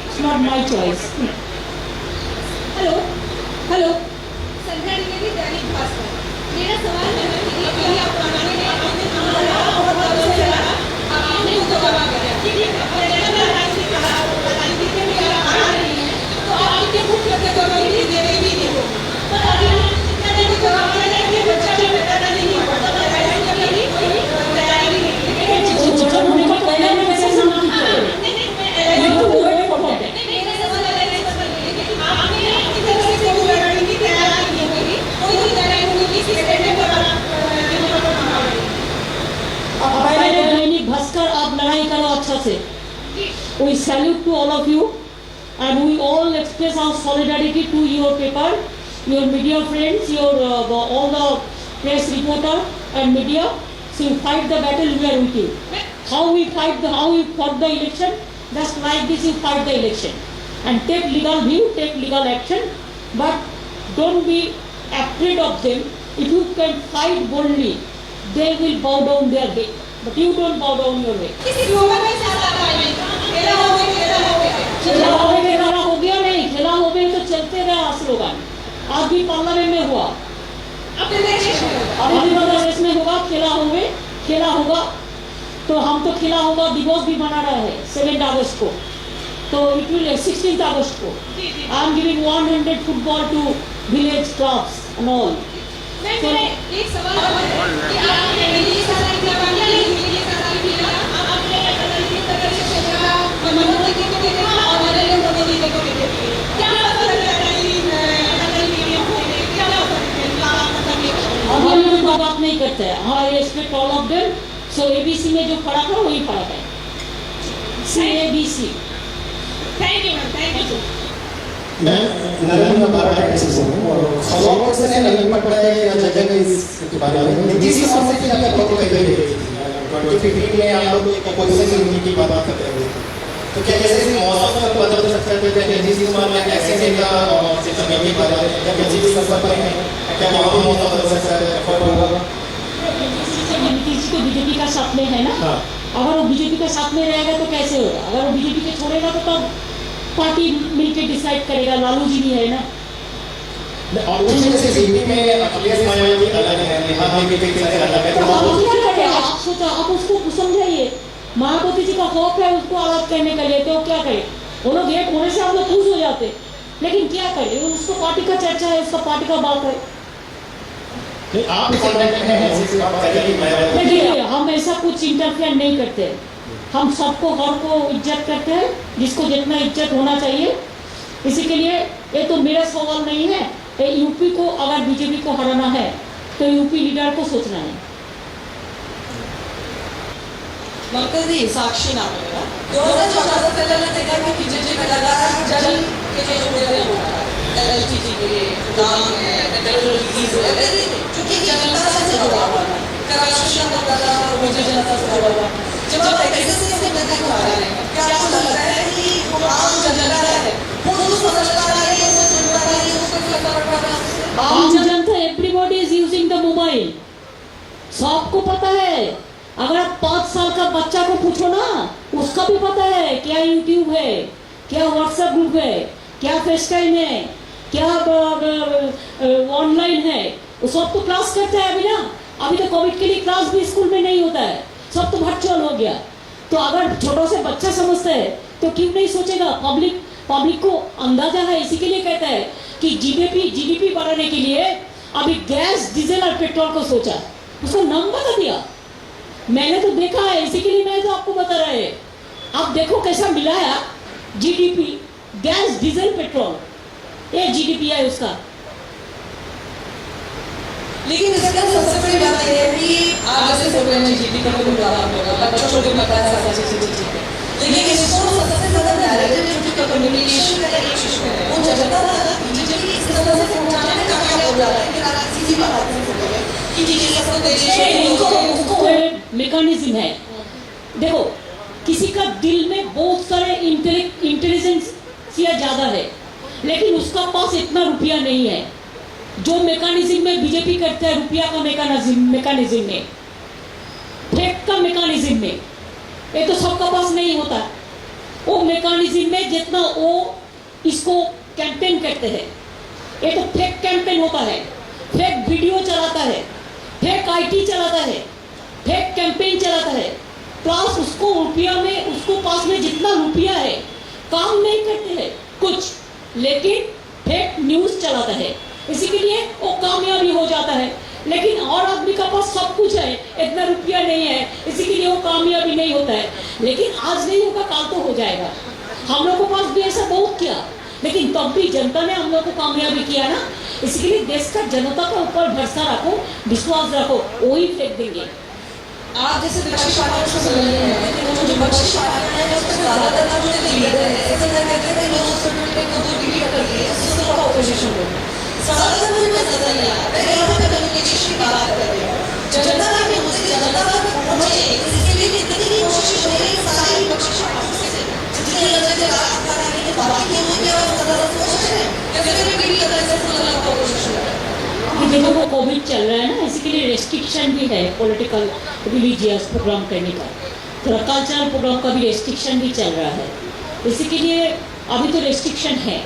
It's not my choice. Hello hello Sandhya Dwivedi, Dainik Bhaskar. मेरा सवाल है कि आप बनाने में आपने हमारा बहुत बहुत चला, आपने उसको जवाब दिया ठीक है। और जब राजनीति का राजनीति में आ रही है तो आपके मुख्य के जवाब भी देवे भी नहीं हो, पर अभी मैंने जो जवाब दिया कि बच्चा में पैदा नहीं हुआ तो राजनीति के लिए कोई तैयारी नहीं। जो होने का पहले में वैसे सुना है। नहीं तो वो है फॉरवर्ड। मेरा सवाल है कि आपने इधर से कोई रणनीति तैयार नहीं होगी, कोई तैयारी होगी कि स्टेट में पहले दैनिक भास्कर, आप लड़ाई करो अच्छा से। We salute to all of you and we all express our solidarity to your paper, your media friends, your all the press reporter and media. So you fight the battle, we are with you. How we fought the election, just like this you fight the election. And take legal view, take legal action, but don't be afraid of them. If you can fight boldly, they will bow down their head. But you don't bow down your head. खेला हो गया नहीं, खेला हो गया तो चलते रहा स्लोगन। आज भी पार्लियामेंट में हुआ, अभी बांग्लादेश में होगा, खेला होगा। तो हम तो खेला होगा दिवस भी मना रहे हैं 7 अगस्त को, तो इट विल 16 अगस्त को। I am giving 100 football to village clubs and all. एक सवाल और है कि आपने दिल्ली सरकार की बात की, दिल्ली सरकार की आपने किस तरह से सोचा मनमोहन सिंह को देखेगा और नरेंद्र मोदी जी को देखेगा, क्या पता लगा क्या हम लोग बात नहीं करते हैं, हाँ respect all of them. So ABC में जो फर्क है वही फर्क है, CABC। Thank you ma'am, thank you. मैं नरेंद्र मराठा से हूँ और खबरों से नहीं पड़ रहा है या जगह इसके बारे में जिस हिसाब से कि आप लोग कह रहे थे 2015 में आप लोग एक अपोजिशन यूनिटी की बात कर रहे थे, तो क्या जैसे मौसम का बदल सकता है कि जिस हिसाब में ऐसे का सिस्टम के बारे में या जिस हिसाब पर क्या वहाँ मौसम बदल सकता है, फर्क होगा। बीजेपी का साथ में है ना, अगर वो बीजेपी का साथ में रहेगा तो कैसे होगा? अगर वो बीजेपी के छोड़ेगा तो तब पार्टी मिलकर डिसाइड करेगा, लालू जी भी है ना। और उसी जैसे बीजेपी में अखिलेश मायावती अलग है, बिहार में भी अलग है, तो आप क्या करें? आप सोचा, आप उसको समझाइए, मायावती जी का खौफ है उसको अलग करने के लिए, तो क्या करे? वो लोग एक होने से हम लोग खुश हो जाते, लेकिन क्या करे? उसको पार्टी का चर्चा है, उसका पार्टी का बात है। आप देखिए, हम ऐसा कुछ इंटरफेयर नहीं करते, हम सबको हर को इज्जत करते हैं, जिसको जितना इज्जत होना चाहिए। इसी के लिए ये तो मेरा सवाल नहीं है, ये यूपी को अगर बीजेपी को हराना है तो यूपी लीडर को सोचना है। मरकजी साक्षी नाम है मेरा। 2014 से पहले मैंने देखा कि बीजेपी में लगातार जल के जो मुद्दे होता है, LTT के दाम है, पेट्रोल डीजल है, जो कि जनता से जुड़ा हुआ है, करप्शन होता था मुझे जनता से जुड़ा हुआ। जब आप ऐसे से मुद्दे को हरा रहे हैं, क्या आपको लगता है कि वो आम जनता है वो समझता है, वो सुनता है, उसको फर्क पड़ रहा है? आम जनता, everybody is using the mobile, सबको पता है। अगर आप 5 साल का बच्चा को पूछो ना, उसका भी पता है क्या यूट्यूब है, क्या व्हाट्सएप ग्रुप है, क्या फेसटाइम है, क्या ऑनलाइन है, वो सब तो क्लास करता है अभी ना। अभी तो कोविड के लिए क्लास भी स्कूल में नहीं होता है, सब तो वर्चुअल हो गया। तो अगर छोटा से बच्चा समझता है तो क्यों नहीं सोचेगा? पब्लिक को अंदाजा है, इसी के लिए कहता है कि जीडीपी बढ़ाने के लिए अभी गैस, डीजल और पेट्रोल को सोचा, उसको नाम बता दिया। मैंने तो देखा है, इसी के लिए मैं तो आपको बता रहा है। आप देखो कैसा मिलाया जीडीपी, गैस, डीजल, पेट्रोल, ये जीडीपी है उसका। लेकिन इसका सबसे बड़ी बात यह है कि आप जैसे बोल रहे हैं जीडीपी का कोई दावा होगा, बच्चों को पता है सारी चीजें ठीक है, लेकिन इसको सबसे ज्यादा नैरेटिव जो कम्युनिकेशन का एक इशू है, वो जनता बीजेपी इस तरह से पहुंचाने में कामयाब हो जा रहा है कि सीधी बात नहीं बोलेंगे कि ठीक है सबको देश मैकेनिज्म है। देखो, किसी का दिल में बहुत सारे इंटेलिजेंस ज्यादा है, लेकिन उसका पास इतना रुपया नहीं है। जो मैकेनिज्म में बीजेपी करता है, रुपया का मैकेनिज्म में, फेक का मैकेनिज्म में, ये तो सबका पास नहीं होता। वो मैकेनिज्म में जितना वो इसको कैंपेन करते हैं, ये तो फेक कैंपेन होता है, फेक वीडियो चलाता है, फेक आईटी चलाता है, फेक कैंपेन चलाता है, प्लस उसको रुपया में, उसको पास में जितना रुपया है, काम नहीं करते हैं कुछ, लेकिन फेक न्यूज चलाता है। इसी के लिए वो कामयाबी हो जाता है। लेकिन और आदमी का पास सब कुछ है, इतना रुपया नहीं है, इसी के लिए वो कामयाबी नहीं होता है। लेकिन आज नहीं होगा, कल तो हो जाएगा। हम लोग के पास भी ऐसा बहुत किया, लेकिन तब भी जनता ने हम लोग को कामयाबी किया ना। इसके लिए देश का जनता के ऊपर भरोसा रखो, विश्वास रखो, वही फेंक देंगे। आप जैसे विपक्षी पार्टियों से मिल रहे हैं, लेकिन वो जो विपक्षी पार्टियां हैं उसमें ज्यादातर जो लीडर है ऐसा कहते हैं कि वो उस पर ज़्यादातर मुझे नजर नहीं आ रहा है। मैं यहाँ पे कम्युनिकेशन की बात कर रही हूँ। जनता में मुझे जनता तक पहुँचे इसके लिए कितनी भी कोशिश हो रही है, सारी कोशिश आपसे जितनी अलग अलग बात करने की बाकी होगी और ज़्यादा सोच रहे हैं कैसे भी अलग से अलग कोशिश कर रहे हैं। कि देखो वो कोविड चल रहा है ना, इसी के लिए रेस्ट्रिक्शन भी है पॉलिटिकल रिलीजियस प्रोग्राम करने का, थोड़ा कल्चरल प्रोग्राम का भी रेस्ट्रिक्शन भी चल रहा है। इसी के लिए अभी तो रेस्ट्रिक्शन है।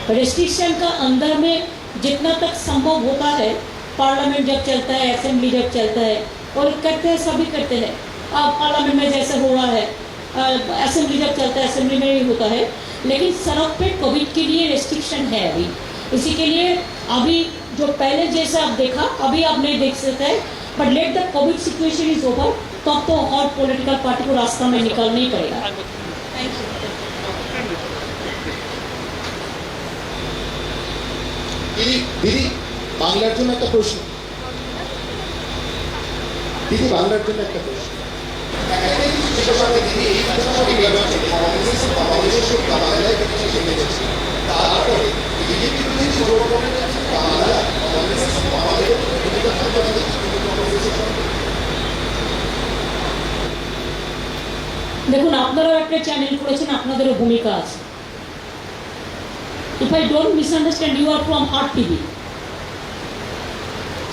रेस्ट्रिक्शन का अंदर में जितना तक संभव होता है, पार्लियामेंट जब चलता है, असेंबली जब चलता है, और करते हैं, सभी करते हैं। अब पार्लियामेंट में जैसे हो रहा है, असेंबली जब चलता है असेंबली में भी होता है, लेकिन सड़क पे कोविड के लिए रेस्ट्रिक्शन है अभी। इसी के लिए अभी जो पहले जैसा आप देखा अभी आप नहीं देख सकते हैं, but let the Covid situation is over, तब तो हर पॉलिटिकल पार्टी को रास्ता में निकलना ही पड़ेगा। Thank you. দিদি বাংলার জন্য একটা প্রশ্ন, দিদি বাংলার জন্য একটা প্রশ্ন। দিদি এই তারপরে বিজেপি দেখুন, আপনারাও একটা চ্যানেল করেছেন, আপনাদেরও ভূমিকা আছে। If I don't misunderstand, you are from Heart TV.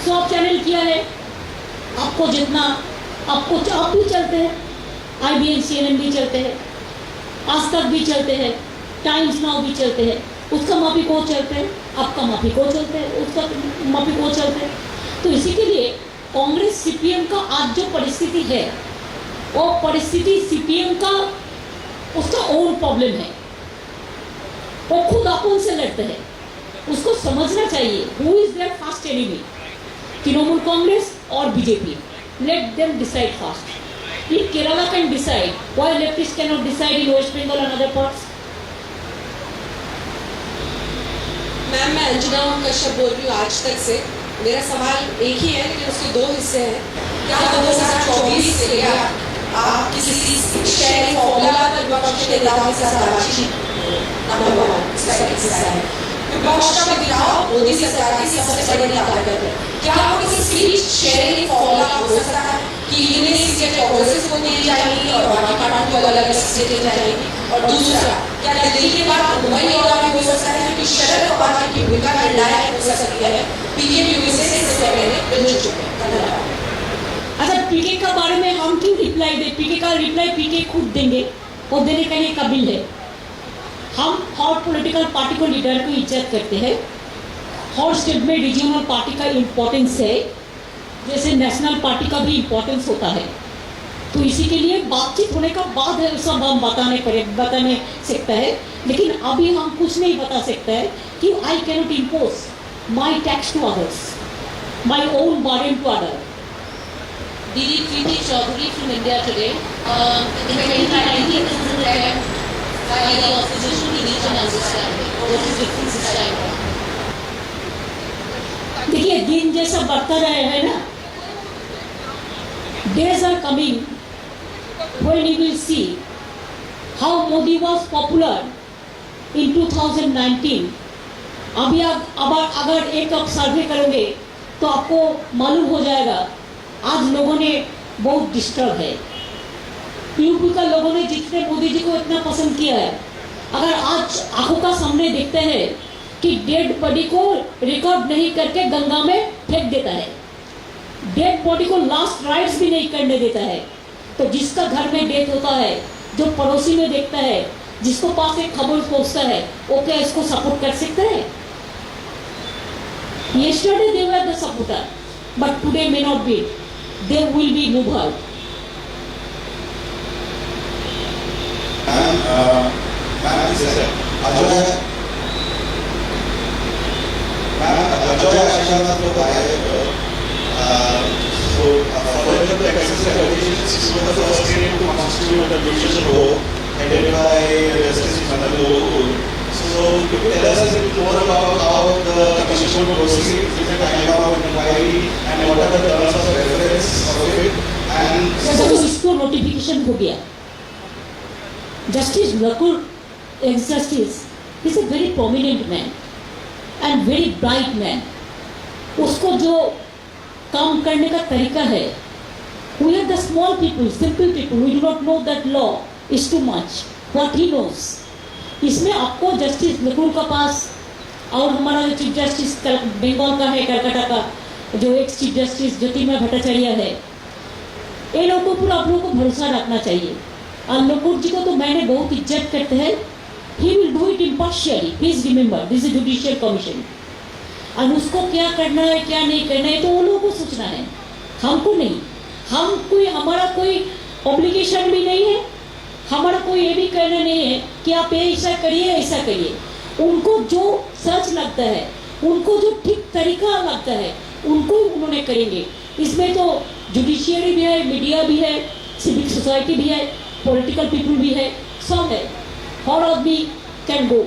So आप चैनल किया है, आपको जितना आपको आप भी चलते हैं, IBN CNN भी चलते हैं, आज तक भी चलते हैं, टाइम्स नाउ भी चलते हैं, उसका माफी को चलते हैं, आपका माफी को चलते हैं, उसका माफी को चलते हैं। तो इसी के लिए कांग्रेस CPM का आज जो परिस्थिति है, वो परिस्थिति CPM का उसका ओन प्रॉब्लम है। वो खुद अपन से लड़ते हैं, उसको समझना चाहिए who is their first enemy, Trinamool Congress और BJP. Let them decide first. If Kerala can decide, why leftists cannot decide in West Bengal and other parts? Ma'am, मैं अंजना कश्यप बोल रही हूँ आज तक से। मेरा सवाल एक ही है, लेकिन उसके दो हिस्से हैं। क्या 2024 से आप किसी शेयरिंग फॉर्मूला पर विपक्ष के नेताओं के साथ बातचीत? नंबर 1, विपक्ष का गिराव मोदी सरकार की सबसे बड़ी ताकत है। क्या आपको किसी सीट शेयरिंग फॉर्मूला हो सकता है कि इन्हें सीटें कांग्रेस को दी जाएगी और बाकी पार्टियों को अलग अलग सीटें दी जाएगी? और दूसरा, क्या दिल्ली के बाद मुंबई और भी हो सकता है कि शरद पवार की भूमिका निर्णायक हो सकती है? पीके से इससे पहले मिल चुके हैं। धन्यवाद। अच्छा, पीके का बारे में हम क्यों रिप्लाई दे? पीके का रिप्लाई पीके खुद देंगे, और देने के लिए काबिल है। हम हर पॉलिटिकल पार्टी को लीडर को इज्जत करते हैं। हर स्टेट में रीजनल पार्टी का इम्पोर्टेंस है, जैसे नेशनल पार्टी का भी इम्पोर्टेंस होता है। तो इसी के लिए बातचीत होने का बाद है सब हम बताने सकता है, लेकिन अभी हम कुछ नहीं बता सकते हैं कि I cannot impose my tax to others, my own burden to other. Didi Preeti Chaudhary from India Today. In 2019, this is an attempt by the opposition to reach an understanding. What is difference this time around? देखिए, दिन जैसा बढ़ता रहे है ना, days are coming when you will see how Modi was popular in 2019. अभी आप अगर एक आप सर्वे करोगे तो आपको मालूम हो जाएगा आज लोगों ने बहुत डिस्टर्ब है। यूपी का लोगों ने जितने मोदी जी को इतना पसंद किया है, अगर आज आंखों का सामने देखते हैं कि डेड बॉडी को रिकॉर्ड नहीं करके गंगा में फेंक देता है, डेड बॉडी को लास्ट राइट्स भी नहीं करने देता है, तो जिसका घर में डेथ होता है, जो पड़ोसी में देखता है, जिसको पास एक खबर पहुंचता है, वो क्या इसको सपोर्ट कर सकते हैं? Yesterday they were the supporter, but today may not be. They will be moved out. Ajay आशीर्वाद लोग आए, so following the excessive allegations, he was the first name to constitute a judicial role headed by Justice Mandalu. So could you tell us a bit more about how the commission would proceed with the time-bound inquiry and what are the terms of reference of it? And तो इसको notification हो गया। Justice Nakul x justice is a very prominent man and very bright man. उसको जो काम करने का तरीका है, we are the small people, simple people, we do not know that law is too much. What he knows. इसमें आपको justice Nehru का पास और हमारा जो चीफ जस्टिस बंगाल का है, कलकत्ता का जो एक्स चीफ जस्टिस ज्योतिर्मय भट्टाचार्य है, इन लोगों पर आप लोगों को भरोसा रखना चाहिए. और नकुल जी को तो मैंने बहुत इज्जत करते हैं. He will do it impartially. Please remember, this is judicial commission. और उसको क्या करना है क्या नहीं करना है तो वो लोगों को सोचना है, हमको नहीं. हम कोई हमारा कोई ऑब्लिगेशन भी नहीं है, हमारा कोई ये भी कहना नहीं है कि आप ऐसा करिए ऐसा करिए. उनको जो सच लगता है, उनको जो ठीक तरीका लगता है, उनको उन्होंने करेंगे. इसमें तो जुडिशियरी भी है, मीडिया भी है, सिविक सोसाइटी भी है, पॉलिटिकल पीपल भी है, सब है. हर आदमी कैन गो.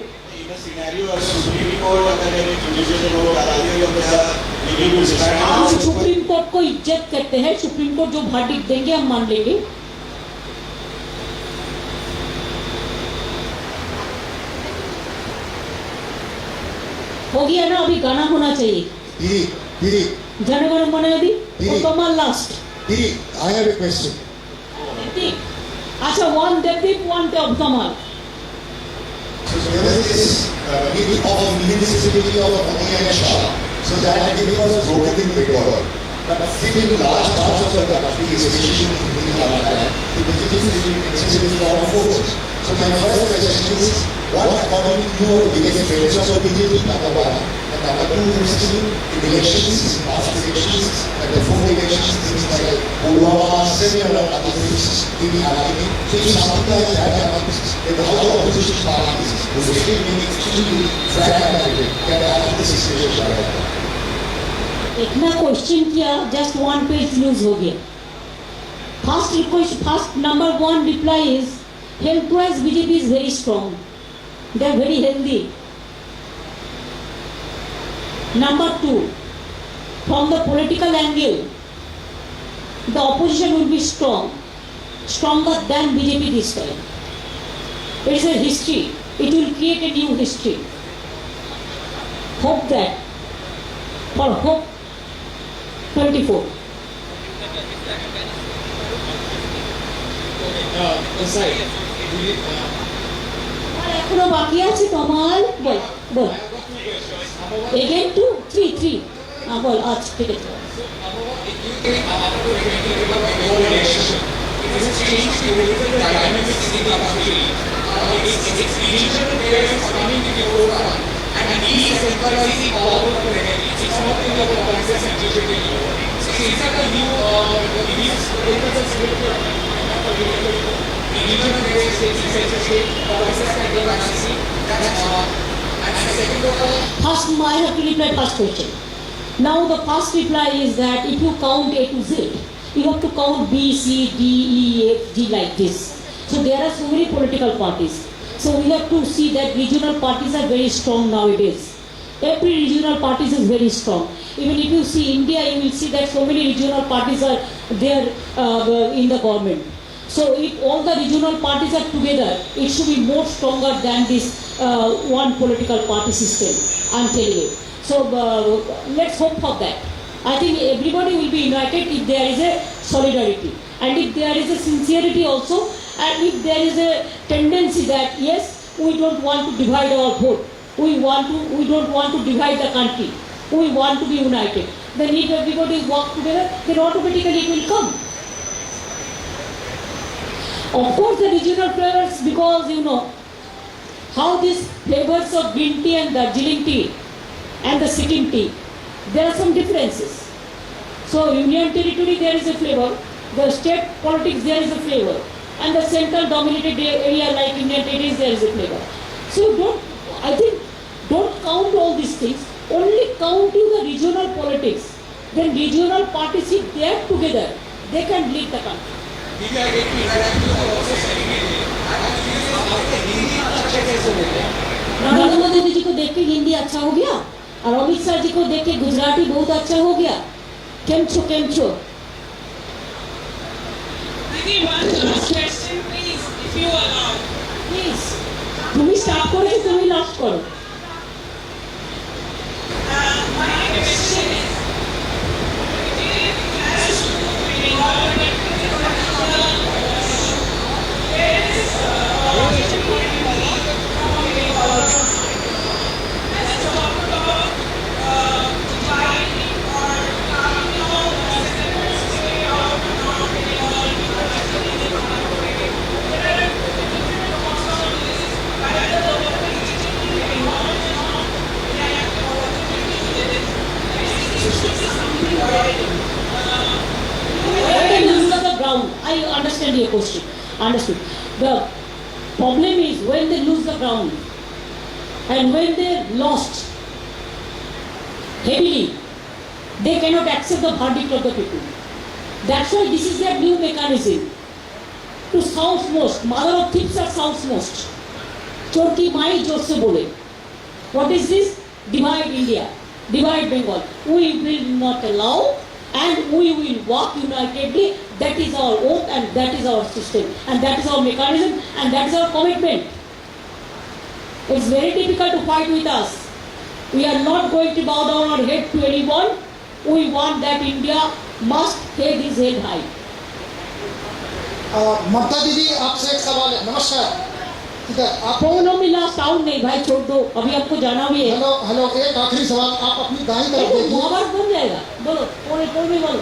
हम सुप्रीम कोर्ट को इज्जत करते हैं. सुप्रीम कोर्ट जो वर्डिक्ट देंगे हम मान लेंगे. हो गया ना, अभी गाना होना चाहिए. जनगण मन यदि Kamal last. I have a question. अच्छा, one Debdeep one Kamal. There was this need of municipality of Ammonia and Shah, so that it was broken in Bengal. But still in large parts of the country, especially in Telangana, the BJP is for force. So my first question is, what according to you are the biggest failures of BJP in Telangana? And number two is in elections, in past elections, and the fourth elections, things like Pulwama, several other things will be happening. So if something like that happens, then how the opposition parties who still being extremely fragmented can handle the situation like that? इतना question किया, just one page news हो गया. First request, first number one reply is health wise BJP is very strong. They are very healthy. Number two, from the political angle, the opposition will be strong, stronger than BJP this time. It is a history. It will create a new history. Hope that. For Hope 24. এখনো বাকি আছে তোমার. বল বল. Again 2, 3. বল. আচ্ছা ঠিক আছে. First, I have to reply first question. Now the first reply is that if you count A to Z, you have to count B, C, D, E, F, G like this. So there are so many political parties. So we have to see that regional parties are very strong nowadays. Every regional parties is very strong. Even if you see India, you will see that so many regional parties are there in the government. So if all the regional parties are together, it should be more stronger than this one political party system. I'm telling you. So let's hope for that. I think everybody will be united if there is a solidarity, and if there is a sincerity also, and if there is a tendency that yes, we don't want to divide our vote. We don't want to divide the country. We want to be united. Then if everybody work together, then automatically it will come. Of course, the regional flavors, because you know how these flavors of green tea and Darjeeling tea and the Sikkim tea, there are some differences. So Union Territory there is a flavor, the state politics there is a flavor, and the central dominated area like Indian Territories there is a flavor. So don't count all these things, only count the regional politics. Then regional parties, if they are together, they can lead the country. Narendra Modi ji को देख के हिंदी अच्छा हो गया और अमित शाह जी को देख के गुजराती बहुत अच्छा हो गया. केम छो Didi, one last question, please, if you allow. Please. তুমি স্টার্ট করো, তুমি লাস্ট করো. understand your question. Understood. The problem is when they lose the ground and when they lost heavily, they cannot accept the verdict of the people. That's why this is their new mechanism. To southmost, mother of thieves are southmost. चोर की माई जोर से बोले. What is this? Divide India, divide Bengal. We will not allow, and we will work unitedly. That is our oath, and that is our system, and that is our mechanism, and that is our commitment. It's very difficult to fight with us. We are not going to bow down our head to anyone. We want that India must hold his head high. ममता दीदी आपसे एक सवाल है। नमस्कार। इधर आप फोनों में last sound नहीं भाई, छोड़ दो, अभी आपको जाना भी है। हेलो हेलो, एक आखिरी सवाल, आप अपनी दाई तरफ देखिए। आवाज बन जाएगा, बोलो, फोन में बोलो।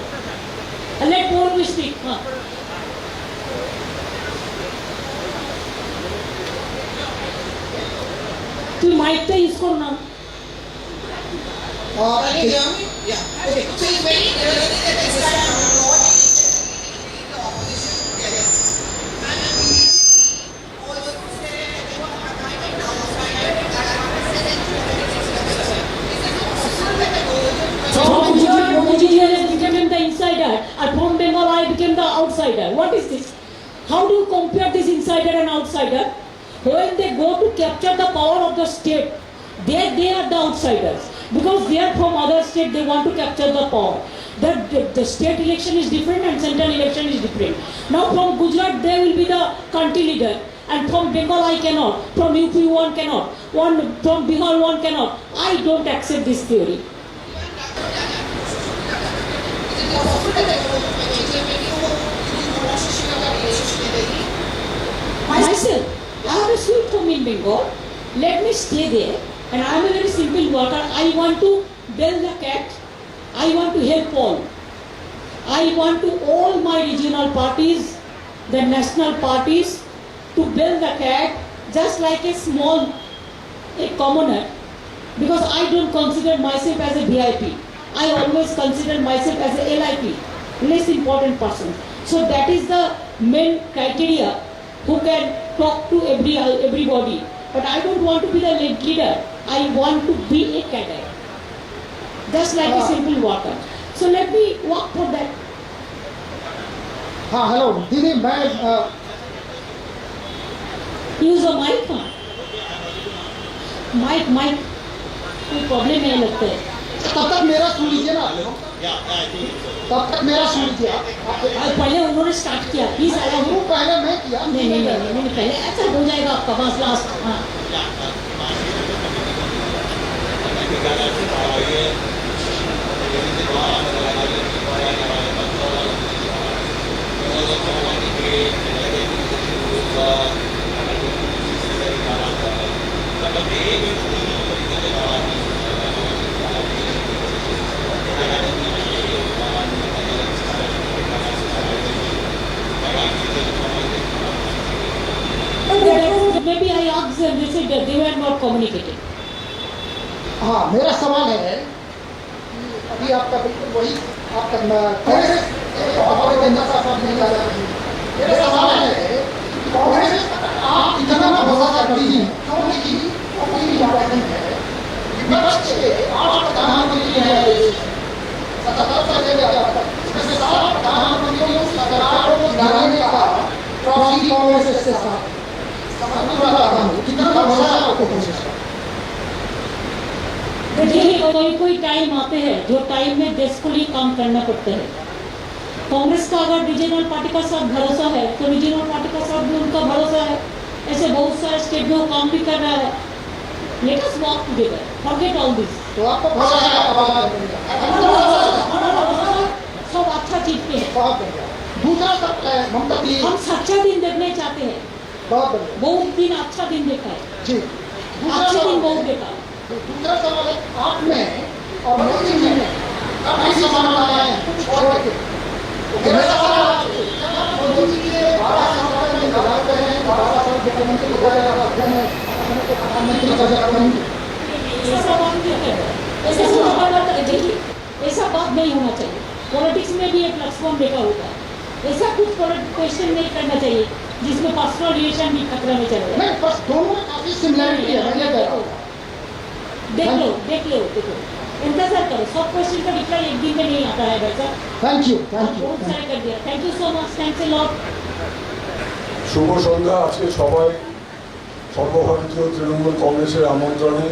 लेट फोन में स्पीक। हाँ, तुम माइक पे यूज करो ना। Can you hear me? Yeah. Okay. So it's very clear that this is not the opposition together. And we all the From Gujarat, Modi has become the insider, and from Bengal, I became the outsider. What is this? How do you compare this insider and outsider? When they go to capture the power of the state, they are the outsiders. Because they are from other state, they want to capture the power. The state election is different and central election is different. Now from Gujarat, they will be the country leader. And from Bengal, I cannot. From UP, one cannot. From Bihar, one cannot. I don't accept this theory. Myself, I have a sweet home in Bengal. Let me stay there. And I am a very simple worker. I want to build the cat. I want to help all. I want to all my regional parties, the national parties, to build the cat just like a small, a commoner. Because I don't consider myself as a VIP. I always consider myself as a LIP, less important person. So that is the main criteria who can talk to everybody. But I don't want to be the leader. I want to be a cadre. Just like a simple worker. So let me work for that. हाँ hello दीदी, मैं Use a mic. Mic. कोई problem नहीं लगता है। तब तक मेरा सुन लीजिए ना, तब तक मेरा सुन लीजिए। पहले उन्होंने स्टार्ट किया, प्लीज आया हूँ। पहले मैं किया। नहीं, पहले ऐसा हो जाएगा आपका पास लास्ट। हाँ, maybe I asked them, they said that they were not communicating. हाँ, मेरा सवाल है कि अभी आपका बिल्कुल वही आप करना कांग्रेस हमारे जनता साहब नहीं आ रही। मेरा सवाल है कि कांग्रेस आप इतना भरोसा करती हैं क्योंकि अपनी इम्पोर्टेंट है विपक्ष के 8 प्रधानमंत्री हैं, 77 से लेकर इसमें 7 प्रधानमंत्रियों की सरकारों को गिराने का ट्रॉफी कांग्रेस से साथ कितना भरोसा आपको कांग्रेस का? देखिए, कोई टाइम आते हैं जो टाइम में देश को लिए काम करना पड़ता है। कांग्रेस का अगर रीजनल पार्टी का साथ भरोसा है तो रीजनल पार्टी का साथ भी उनका भरोसा है। ऐसे बहुत सारे स्टेट में वो काम भी कर रहा है। Let us work together, forget all this. तो आपको भरोसा है सब अच्छा चीज पे है। दूसरा सब है ममता दी, हम सच्चा दिन देखना चाहते हैं। बहुत बढ़िया बहुत दिन अच्छा दिन देखा है जी। अच्छे दिन बहुत देखा। दूसरा सवाल है, आप में और मोदी जी में काफी समानता है छोड़ के। मेरा सवाल आपसे, मोदी जी ने 12 साल में लगाते हैं, 12 साल मुख्यमंत्री हो गए, प्रधानमंत्री का जब बनेंगे। ऐसा बात नहीं है। देखिए, ऐसा बात नहीं होना चाहिए। पॉलिटिक्स में भी एक लक्ष्मण रेखा होता है। ऐसा कुछ क्वेश्चन नहीं करना चाहिए जिसमें पर्सनल रिलेशन भी खतरा में चले जाए। नहीं, बस दोनों में काफी सिमिलरिटी है, मैं ये कह रहा हूँ। देख लो इंतजार करो, सब क्वेश्चन का रिप्लाई एक दिन में नहीं आता है भाई साहब। Thank you, thank you. बहुत सारे कर दिया, thank you so much, thanks a lot. শুভ সন্ধ্যা। আজকে সবাই সর্বভারতীয় তৃণমূল কংগ্রেসের আমন্ত্রণে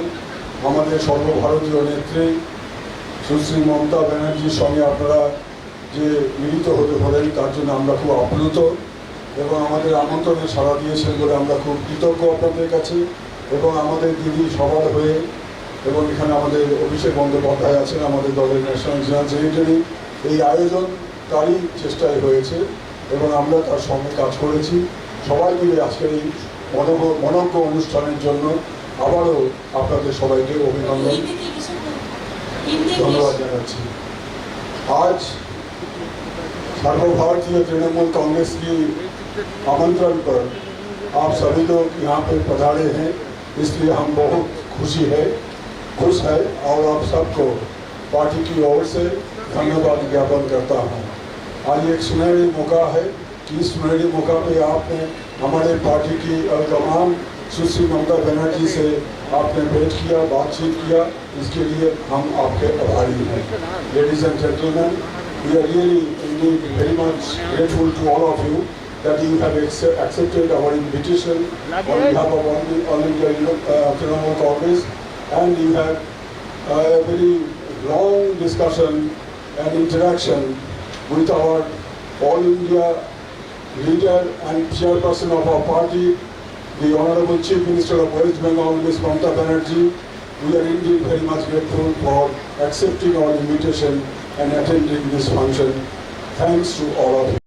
আমাদের সর্বভারতীয় নেত্রী সুশ্রী মমতা ব্যানার্জির সঙ্গে আপনারা যে মিলিত হতে পারেন তার জন্য আমরা খুব আপ্লুত এবং আমাদের আমন্ত্রণে সাড়া দিয়েছেন বলে আমরা খুব কৃতজ্ঞ আপনাদের কাছে। এবং আমাদের দিদি সবার হয়ে এবং এখানে আমাদের অভিষেক বন্দ্যোপাধ্যায় আছেন, আমাদের দলের ন্যাশনাল জেনারেল সেক্রেটারি, এই আয়োজন তারই চেষ্টায় হয়েছে এবং আমরা তার সঙ্গে কাজ করেছি। সবাই মিলে আজকের এই মনজ্ঞ অনুষ্ঠানের জন্য আবারও আপনাদের সবাইকে অভিনন্দন ধন্যবাদ জানাচ্ছি। आज सर्वभारतीय तृणमूल कांग्रेस की आमंत्रण पर आप सभी लोग यहाँ पे पधारे हैं, इसलिए हम बहुत खुश है और आप सबको पार्टी की ओर से धन्यवाद ज्ञापन करता हूँ। आज एक सुनहरी मौका है कि इस सुनहरी मौका पे आपने हमारे पार्टी की तमाम सुश्री ममता बनर्जी से आपने भेंट किया, बातचीत किया, इसके लिए हम आपके आभारी हैं। Ladies and gentleman, we are really indeed very much grateful to all of you that you have accepted our invitation on behalf of all India Trinamool Congress, and you had a very long discussion and interaction with our all India leader and chairperson of our party, the Honorable Chief Minister of West Bengal, Ms. Mamata Banerjee. We are indeed very much grateful for accepting our invitation and attending this function. Thanks to all of you.